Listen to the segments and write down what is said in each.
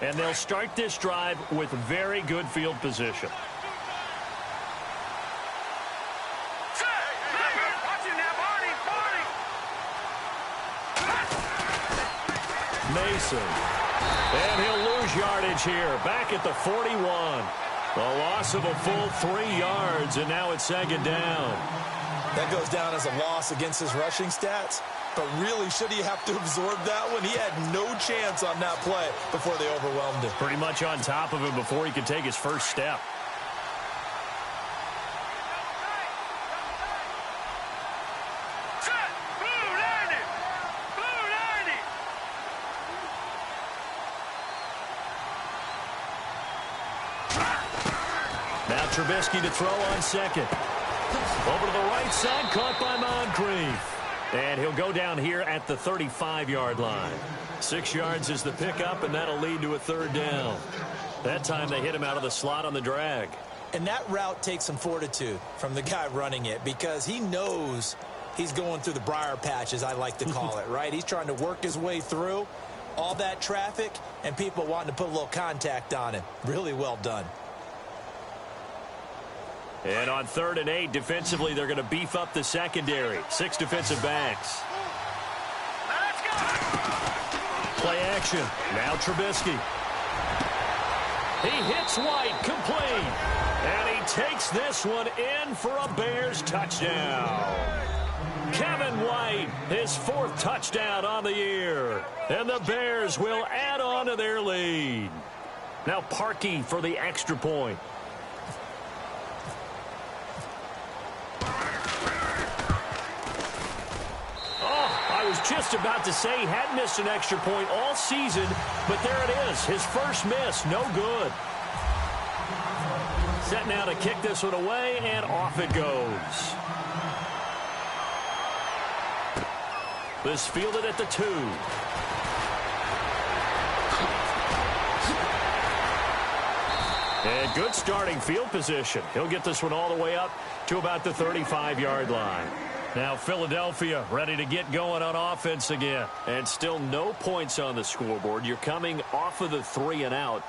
And they'll start this drive with very good field position. Mason. And he'll lose yardage here. Back at the 41. A loss of a full 3 yards, and now it's second down. That goes down as a loss against his rushing stats. But really, should he have to absorb that one? He had no chance on that play before they overwhelmed him. Pretty much on top of him before he could take his first step. Now Trubisky to throw on second. Over to the right side, caught by Moncrief. And he'll go down here at the 35-yard line. 6 yards is the pickup, and that'll lead to a third down. That time they hit him out of the slot on the drag. And that route takes some fortitude from the guy running it because he knows he's going through the briar patch, as I like to call it, right? He's trying to work his way through all that traffic and people wanting to put a little contact on him. Really well done. And on 3rd and 8, defensively, they're going to beef up the secondary. 6 defensive backs. Play action. Now Trubisky. He hits White, complete. And he takes this one in for a Bears touchdown. Kevin White, his 4th touchdown on the year. And the Bears will add on to their lead. Now Parkey for the extra point. I was just about to say he hadn't missed an extra point all season, but there it is. His first miss, no good. Set now to kick this one away, and off it goes. This fielded at the 2. And good starting field position. He'll get this one all the way up to about the 35-yard line. Now Philadelphia ready to get going on offense again. And still no points on the scoreboard. You're coming off of the 3 and out.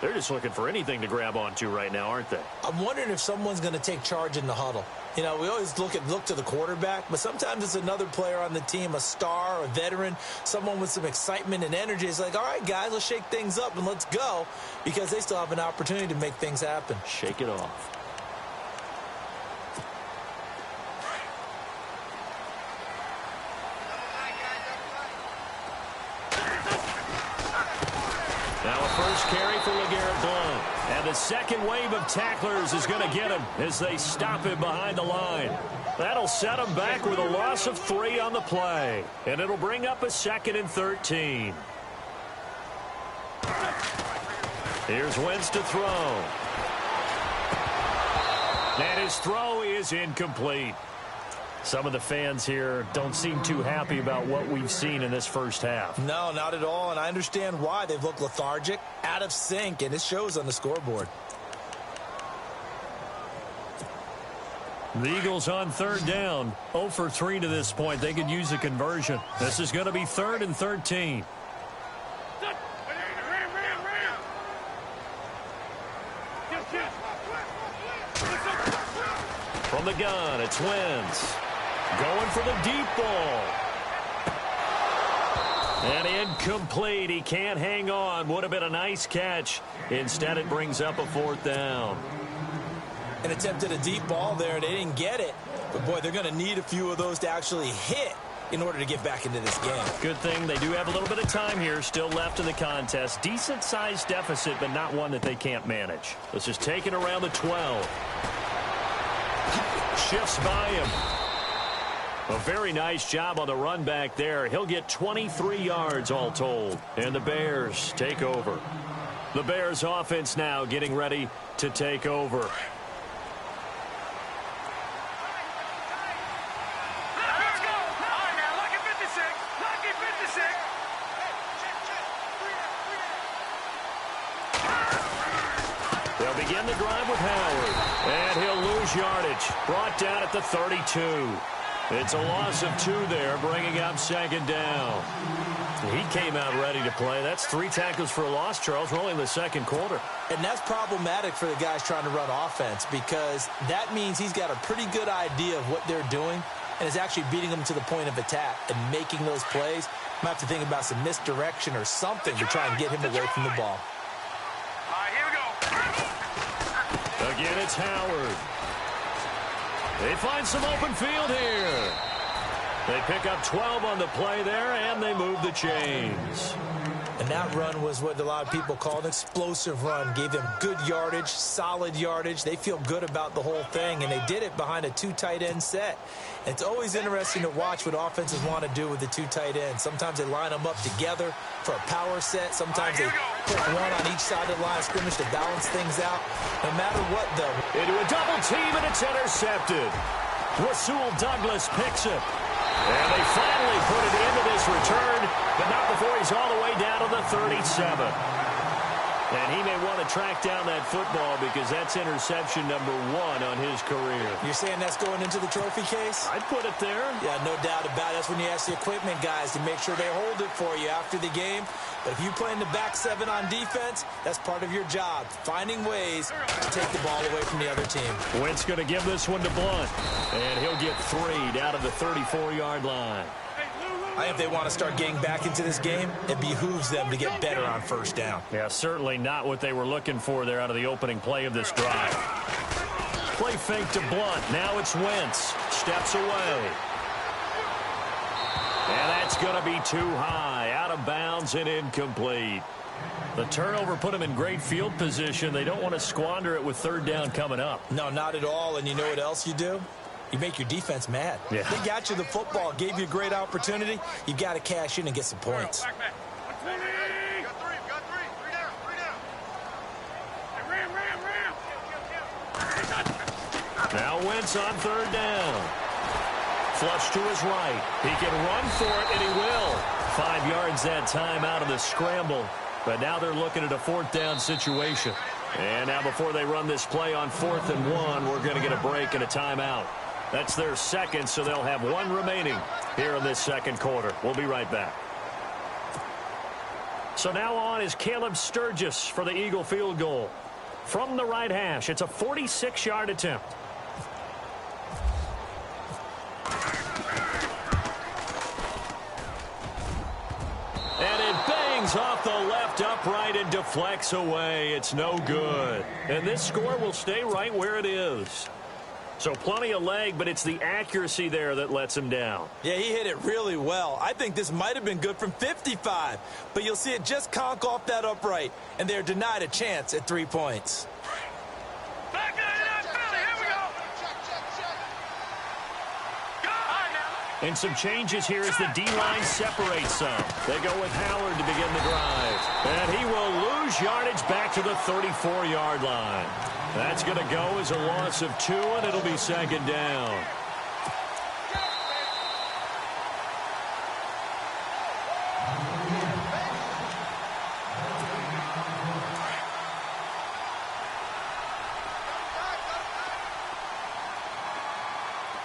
They're just looking for anything to grab onto right now, aren't they? I'm wondering if someone's going to take charge in the huddle. You know, we always look to the quarterback, but sometimes it's another player on the team, a star, a veteran, someone with some excitement and energy. It's like, all right, guys, let's shake things up and let's go, because they still have an opportunity to make things happen. Shake it off. Now a first carry for LeGarrette Blount. And the second wave of tacklers is going to get him as they stop him behind the line. That'll set him back with a loss of 3 on the play. And it'll bring up a 2nd and 13. Here's Wentz to throw. And his throw is incomplete. Some of the fans here don't seem too happy about what we've seen in this first half. No, not at all, and I understand why. They've looked lethargic, out of sync, and it shows on the scoreboard. The Eagles on 3rd down, 0 for 3 to this point. They could use a conversion. This is going to be 3rd and 13. From the gun, it's Wentz. Going for the deep ball. And incomplete. He can't hang on. Would have been a nice catch. Instead, it brings up a 4th down. An attempt at a deep ball there. They didn't get it. But, boy, they're going to need a few of those to actually hit in order to get back into this game. Good thing they do have a little bit of time here still left in the contest. Decent-sized deficit, but not one that they can't manage. Let's just take it around the 12. Shifts by him. A very nice job on the run back there. He'll get 23 yards all told. And the Bears take over. The Bears offense now getting ready to take over. Let's go. All right, now, look at 56. Look at 56. They'll begin the drive with Howard. And he'll lose yardage. Brought down at the 32. It's a loss of 2 there, bringing up second down. He came out ready to play. That's 3 tackles for a loss, Charles. We're only in the second quarter. And that's problematic for the guys trying to run offense because that means he's got a pretty good idea of what they're doing and is actually beating them to the point of attack and making those plays. Might have to think about some misdirection or something to try and get him away from the ball. All right, here we go. Again, it's Howard. They find some open field here. They pick up 12 on the play there, and they move the chains. And that run was what a lot of people call an explosive run. Gave them good yardage, solid yardage. They feel good about the whole thing, and they did it behind a 2 tight end set. It's always interesting to watch what offenses want to do with the 2 tight ends. Sometimes they line them up together for a power set. Sometimes they put one on each side of the line of scrimmage to balance things out. No matter what, though. Into a double team, and it's intercepted. Rasul Douglas picks it. And they finally put it into this return, but not before he's all the way down to the 37. And he may want to track down that football because that's interception number 1 on his career. You're saying that's going into the trophy case? I'd put it there. Yeah, no doubt about it. That's when you ask the equipment guys to make sure they hold it for you after the game. But if you play in the back 7 on defense, that's part of your job, finding ways to take the ball away from the other team. Wentz going to give this one to Blunt, and he'll get 3 down to the 34-yard line. I think if they want to start getting back into this game, it behooves them to get better on first down. Yeah, certainly not what they were looking for there out of the opening play of this drive. Play fake to Blunt. Now it's Wentz. Steps away. And that's going to be too high. Out of bounds and incomplete. The turnover put them in great field position. They don't want to squander it with third down coming up. No, not at all. And you know what else you do? You make your defense mad. Yeah. They got you the football, gave you a great opportunity. You got to cash in and get some points. Back. 120. Got three. Three down. Hey, ram. Now Wentz on third down. Flush to his right. He can run for it, and he will. 5 yards that time out of the scramble. But now they're looking at a 4th down situation. And now before they run this play on 4th and 1, we're going to get a break and a timeout. That's their second, so they'll have 1 remaining here in this second quarter. We'll be right back. So now on is Caleb Sturgis for the Eagle field goal. From the right hash, it's a 46-yard attempt. And it bangs off the left upright and deflects away. It's no good. And this score will stay right where it is. So plenty of leg, but it's the accuracy there that lets him down. Yeah, he hit it really well. I think this might have been good from 55. But you'll see it just conk off that upright. And they're denied a chance at 3 points. Back in that Philly. Here we go. And some changes here as the D-line separates some. They go with Howard to begin the drive. And he will lose yardage back to the 34-yard line. That's going to go as a loss of 2, and it'll be second down. All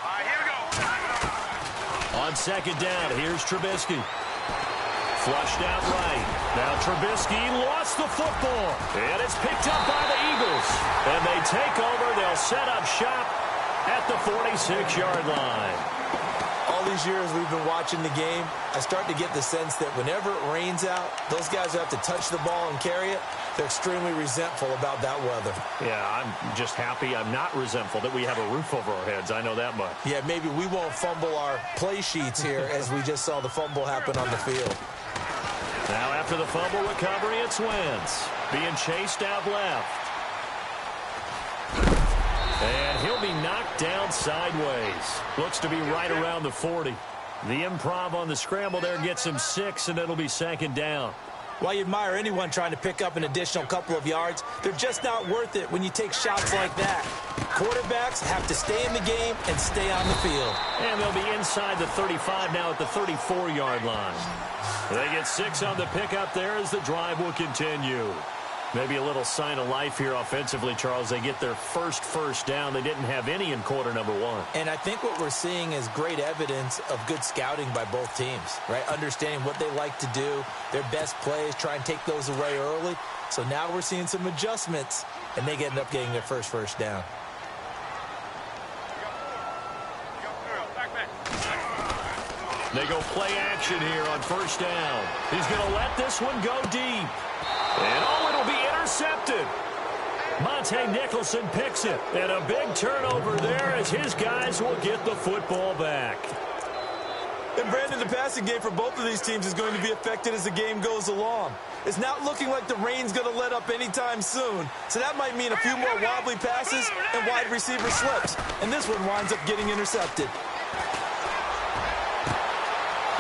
right, here we go. On second down, here's Trubisky. Flushed out right. Now Trubisky lost the football. And it's picked up by the Eagles. And they take over. They'll set up shop at the 46-yard line. All these years we've been watching the game, I start to get the sense that whenever it rains out, those guys who have to touch the ball and carry it, they're extremely resentful about that weather. Yeah, I'm just happy I'm not resentful that we have a roof over our heads. I know that much. Yeah, maybe we won't fumble our play sheets here as we just saw the fumble happen on the field. Now after the fumble recovery, it's Wentz being chased out left. And he'll be knocked down sideways. Looks to be right around the 40. The improv on the scramble there gets him 6, and it'll be second down. While you admire anyone trying to pick up an additional couple of yards, they're just not worth it when you take shots like that. Quarterbacks have to stay in the game and stay on the field. And they'll be inside the 35 now at the 34-yard line. They get 6 on the pickup there as the drive will continue. Maybe a little sign of life here offensively, Charles. They get their first down. They didn't have any in quarter number one. And I think what we're seeing is great evidence of good scouting by both teams, right? Understanding what they like to do, their best plays, try and take those away early. So now we're seeing some adjustments, and they end up getting their first down. They go play action here on first down. He's going to let this one go deep. And it'll be intercepted. Monte Nicholson picks it. And a big turnover there as his guys will get the football back. And Brandon, the passing game for both of these teams is going to be affected as the game goes along. It's not looking like the rain's going to let up anytime soon. So that might mean a few more wobbly passes and wide receiver slips. And this one winds up getting intercepted.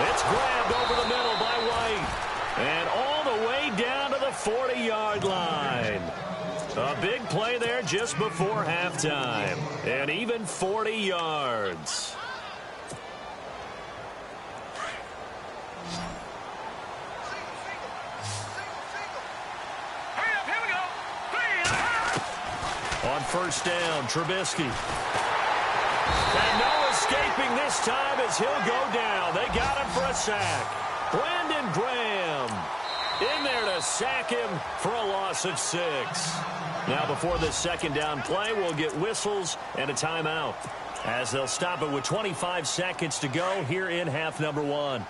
It's grabbed over the middle by White. And all the way down to the 40-yard line. A big play there just before halftime. And even 40 yards. On first down, Trubisky. And no escaping this time as he'll go down. They got him for a sack. Brandon Graham in there to sack him for a loss of 6. Now before this second down play, we'll get whistles and a timeout as they'll stop it with 25 seconds to go here in half number 1.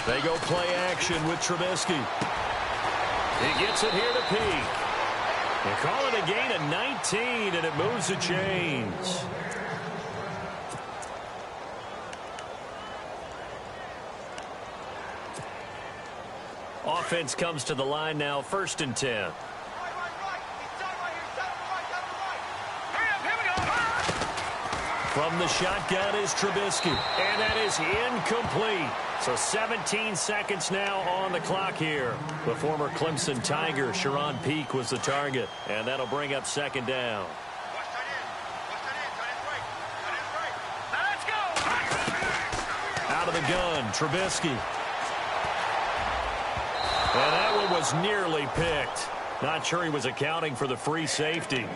They go play action with Trubisky. He gets it here to Peak. They call it a gain of 19, and it moves the chains. Offense comes to the line now, 1st and 10. From the shotgun is Trubisky, and that is incomplete. So 17 seconds now on the clock here. The former Clemson Tiger, Sharon Peak, was the target, and that'll bring up 2nd down. Out of the gun, Trubisky. And that one was nearly picked. Not sure he was accounting for the free safety.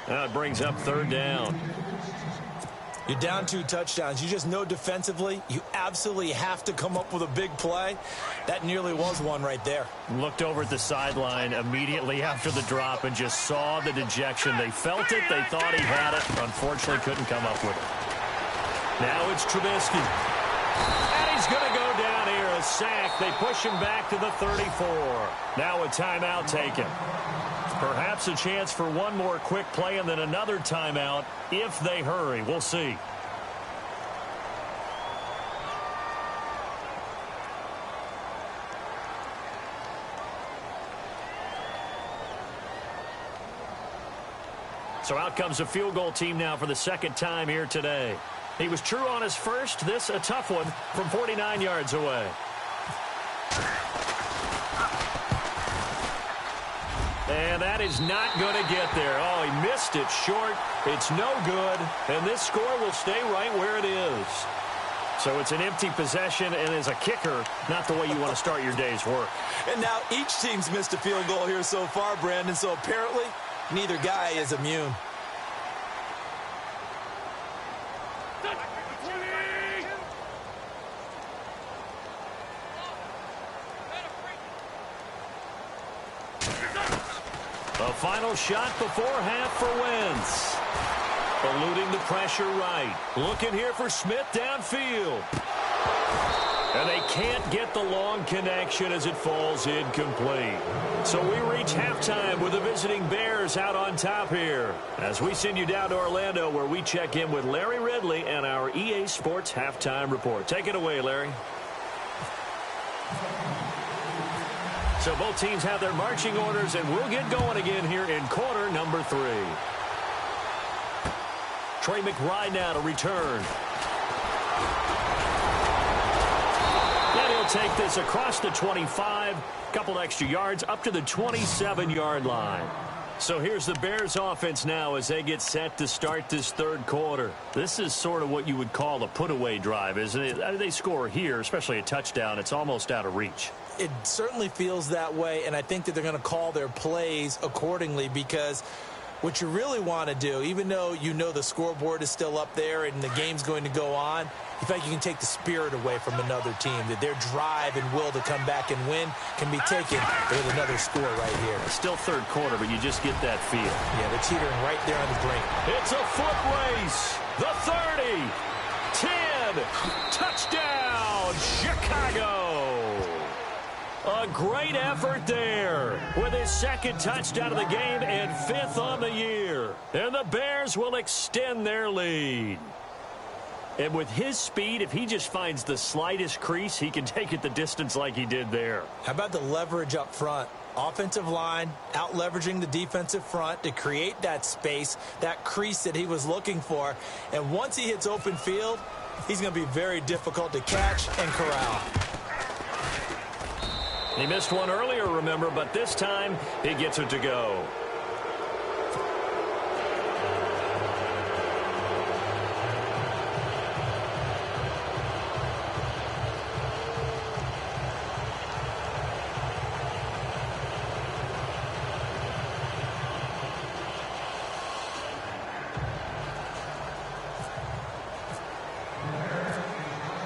Now it brings up 3rd down. You're down 2 touchdowns. You just know defensively you absolutely have to come up with a big play. That nearly was one right there. Looked over at the sideline immediately after the drop and just saw the dejection. They felt it. They thought he had it. Unfortunately, couldn't come up with it. Now it's Trubisky. And he's going to go down here. A sack. They push him back to the 34. Now a timeout taken. Perhaps a chance for one more quick play and then another timeout if they hurry. We'll see. So out comes a field goal team now for the 2nd time here today. He was true on his first. This a tough one from 49 yards away. And that is not going to get there. Oh, he missed it short. It's no good. And this score will stay right where it is. So it's an empty possession, and as a kicker, not the way you want to start your day's work. And now each team's missed a field goal here so far, Brandon. So apparently, neither guy is immune. A final shot before half for Wentz. Eluding the pressure right. Looking here for Smith downfield. And they can't get the long connection as it falls incomplete. So we reach halftime with the visiting Bears out on top here. As we send you down to Orlando where we check in with Larry Ridley and our EA Sports Halftime Report. Take it away, Larry. So both teams have their marching orders, and we'll get going again here in quarter number 3. Trey McBride now to return. And he'll take this across the 25, couple extra yards up to the 27-yard line. So here's the Bears offense now as they get set to start this third quarter. This is sort of what you would call a put-away drive, isn't it? They score here, especially a touchdown. It's almost out of reach. It certainly feels that way, and I think that they're going to call their plays accordingly because what you really want to do, even though you know the scoreboard is still up there and the game's going to go on, you feel like you can take the spirit away from another team, that their drive and will to come back and win can be taken with another score right here. Still third quarter, but you just get that feel. Yeah, they're teetering right there on the brink. It's a foot race. The 30, 10, touchdown, Chicago. A great effort there with his second touchdown of the game and 5th on the year. And the Bears will extend their lead. And with his speed, if he just finds the slightest crease, he can take it the distance like he did there. How about the leverage up front? Offensive line out-leveraging the defensive front to create that space, that crease that he was looking for. And once he hits open field, he's going to be very difficult to catch and corral. He missed one earlier, remember, but this time he gets it to go.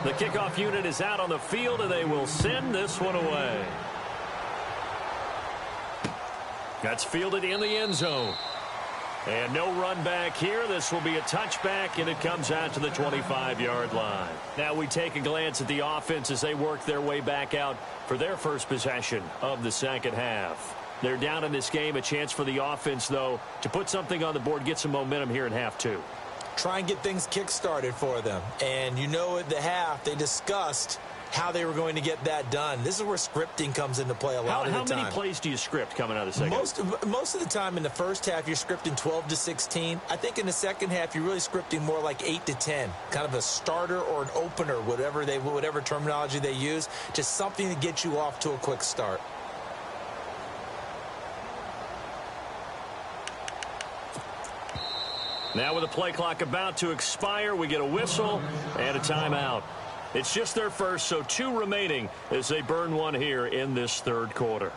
The kickoff unit is out on the field, and they will send this one away. That's fielded in the end zone. And no run back here. This will be a touchback, and it comes out to the 25-yard line. Now we take a glance at the offense as they work their way back out for their first possession of the second half. They're down in this game. A chance for the offense, though, to put something on the board, get some momentum here in half two. Try and get things kick-started for them. And you know at the half, they discussed how they were going to get that done. This is where scripting comes into play a lot of the time. How many plays do you script coming out of the second? Most of the time in the first half, you're scripting 12 to 16. I think in the second half, you're really scripting more like 8 to 10. Kind of a starter or an opener, whatever terminology they use. Just something to get you off to a quick start. Now with the play clock about to expire, we get a whistle and a timeout. It's just their first, so 2 remaining as they burn one here in this third quarter.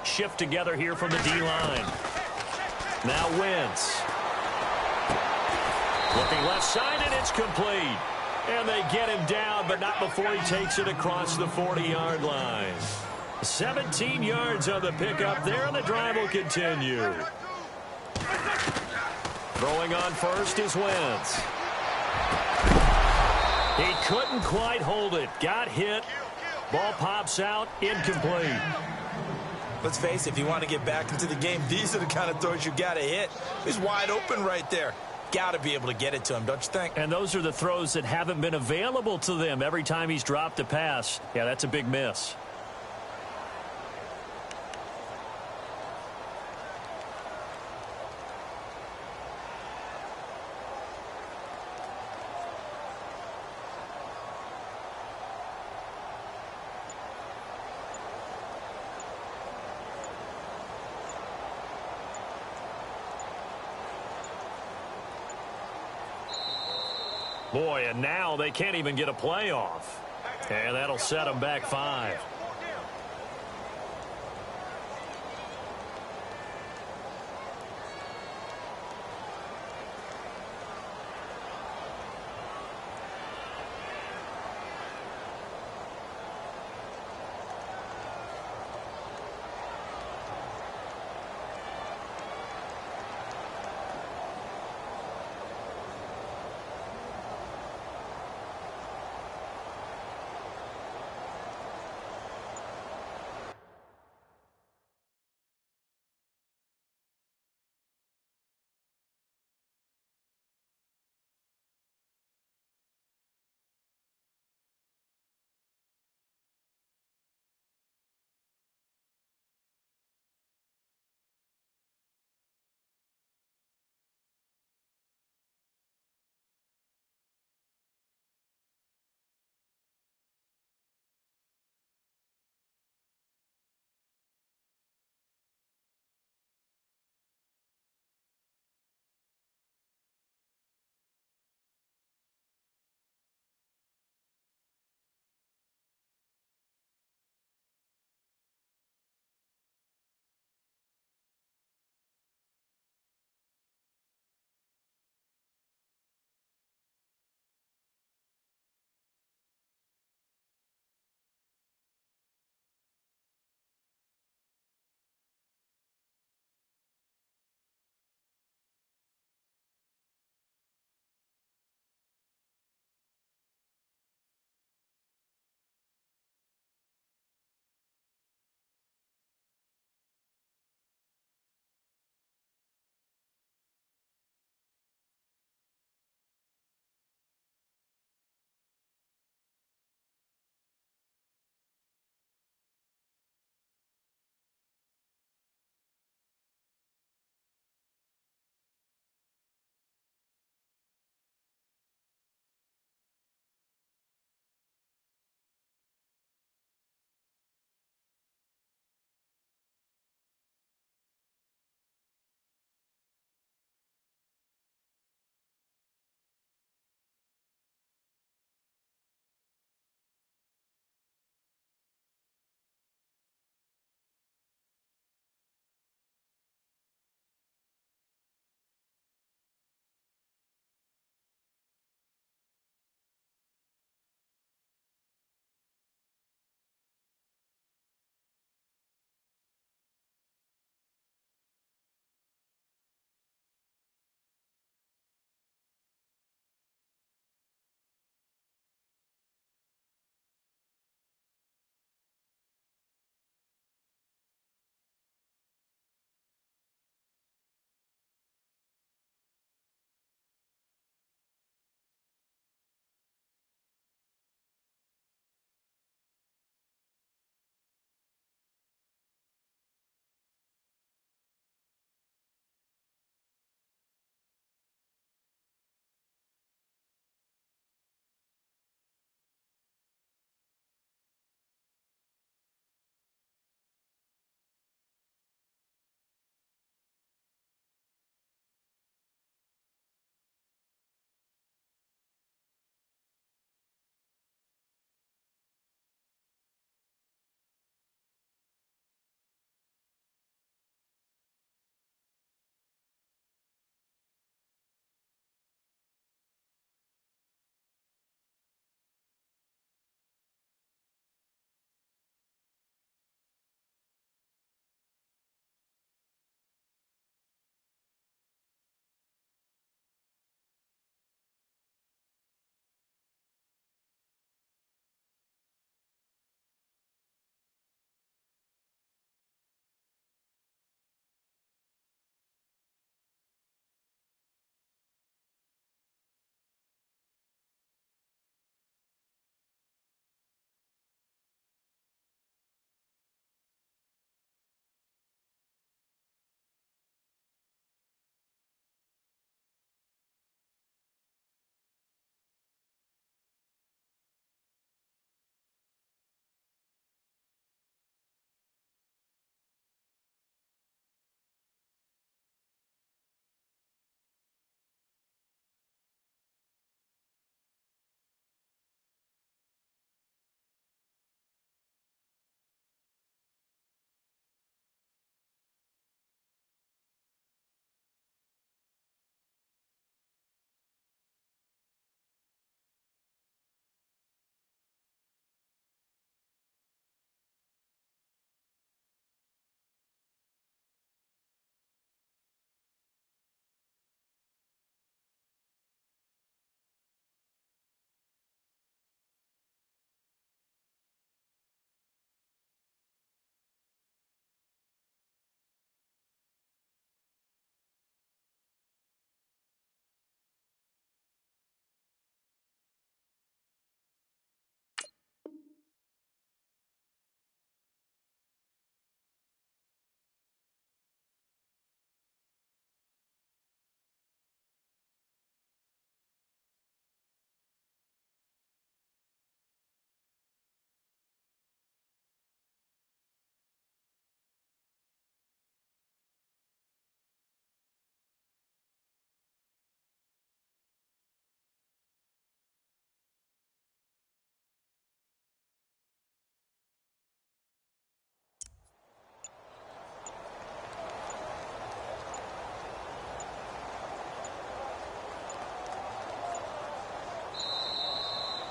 Shift together here from the D-line. Now Wentz. Looking left side, and it's complete. And they get him down, but not before he takes it across the 40-yard line. 17 yards on the pickup there, and the drive will continue. Throwing on first is Wentz. He couldn't quite hold it. Got hit. Ball pops out. Incomplete. Let's face it, if you want to get back into the game, these are the kind of throws you got to hit. He's wide open right there. Got to be able to get it to him, don't you think? And those are the throws that haven't been available to them every time he's dropped a pass. Yeah, that's a big miss. Boy, and now they can't even get a play off. And that'll set them back 5.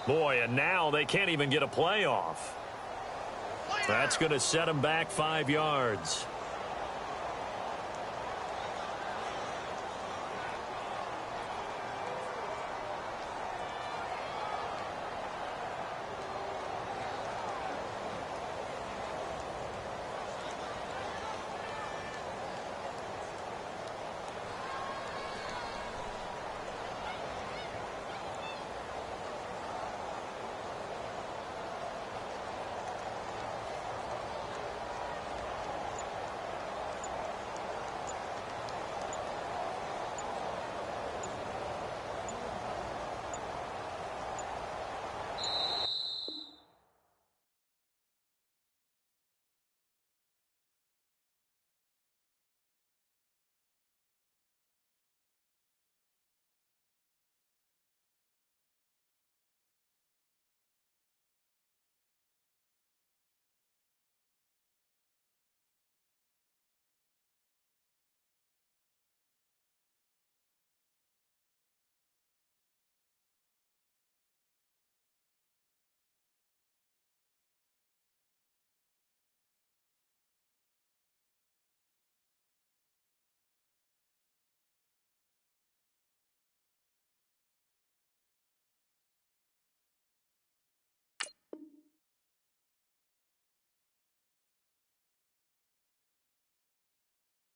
Boy, and now they can't even get a playoff. That's going to set them back 5 yards.